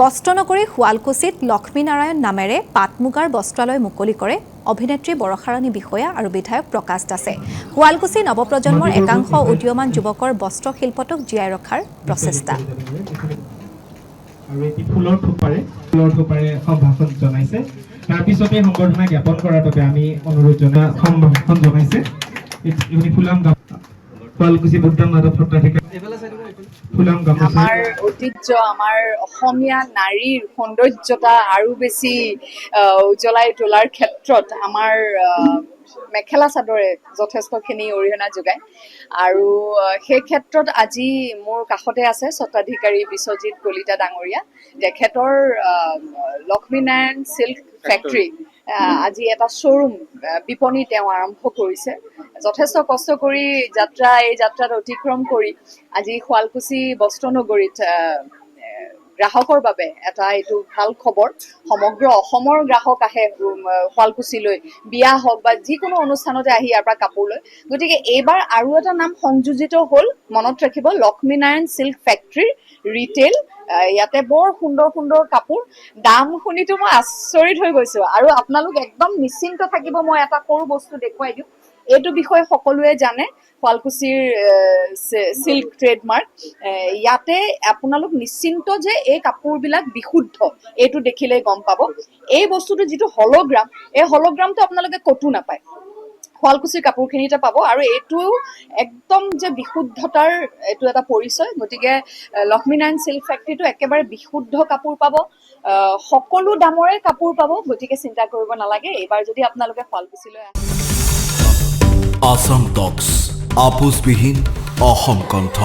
বস্ত্ৰনগৰী শুৱালকুছিত লক্ষ্মীনাৰায়ণ নামেৰে পাট-মুগাৰ বস্ত্ৰালয় মুকলি কৰে অভিনেত্ৰী বৰষাৰাণী বিষয়া আৰু বিধায়ক প্ৰকাশ দাসে। শুৱালকুছি নৱপ্ৰজন্মৰ একাংশ উদীয়মান যুৱকৰ বস্ত্ৰশিল্পটোক জীয়াই ৰখাৰ প্ৰচেষ্টা। ফুলৰ থোপাৰে সম্ভাষণ জনাইছে। তাৰপিছতে সম্বৰ্ধনা জ্ঞাপন কৰাৰ বাবে আমি অনুৰোধ সম্ভাষণ জনাইছে। শুৱালকুছি বুদ্ধম মাধৱ সত্ৰাধিকাৰ আমাৰ ঐতিহ্য, আমাৰ অসমীয়া নাৰীৰ সৌন্দৰ্যতা আৰু বেছি উজ্বলাই তোলাৰ ক্ষেত্ৰত আমাৰ মেখেলা চাদৰে যথেষ্টখিনি অৰিহণা যোগায়। আৰু সেই ক্ষেত্ৰত আজি মোৰ কাষতে আছে স্বত্বাধিকাৰী বিশ্বজিৎ কলিতা ডাঙৰীয়া। তেখেতৰ লক্ষ্মীনাৰায়ণ চিল্ক ফেক্টৰী আজি এটা শ্ব'ৰুম বিপণী তেওঁ আৰম্ভ কৰিছে। যথেষ্ট কষ্ট কৰি এই যাত্ৰাত অতিক্ৰম কৰি আজি শুৱালকুছি বস্ত্ৰনগৰীত গ্ৰাহকৰ বাবে এটা এইটো ভাল খবৰ। সমগ্ৰ অসমৰ গ্ৰাহক আহে শুৱালকুছিলৈ, বিয়া হওক বা যিকোনো অনুষ্ঠানতে আহি ইয়াৰ পৰা কাপোৰ লয়। গতিকে এইবাৰ আৰু এটা নাম সংযোজিত হ'ল, মনত ৰাখিব, লক্ষ্মীনাৰায়ণ চিল্ক ফেক্টৰীৰ ৰিটেইল। ইয়াতে বৰ সুন্দৰ সুন্দৰ কাপোৰ, দাম শুনিতো মই আচৰিত হৈ গৈছো। আৰু আপোনালোক একদম নিশ্চিন্ত থাকিব, মই এটা সৰু বস্তু দেখুৱাই দিওঁ। এইটো বিষয়ে সকলোৱে জানে, শুৱালকুছিৰ চিল্ক ট্ৰেডমাৰ্ক। ইয়াতে আপোনালোক নিশ্চিন্ত যে এই কাপোৰবিলাক বিশুদ্ধ, এইটো দেখিলেই গম পাব। এই বস্তুটো যিটো হলগ্ৰাম, এই হলগ্ৰামটো আপোনালোকে ক'তো নাপায়, শুৱালকুছিৰ কাপোৰখিনিতে পাব। আৰু এইটো একদম যে বিশুদ্ধতাৰ এইটো এটা পৰিচয়। গতিকে লক্ষ্মীনাৰায়ণ চিল্ক ফেক্টৰীটো একেবাৰে বিশুদ্ধ কাপোৰ পাব, সকলো দামৰে কাপোৰ পাব। গতিকে চিন্তা কৰিব নালাগে। এইবাৰ যদি আপোনালোকে শুৱালকুছিলৈ আহে। আসাম টক্স, আপোচবিহীন অসম কণ্ঠ।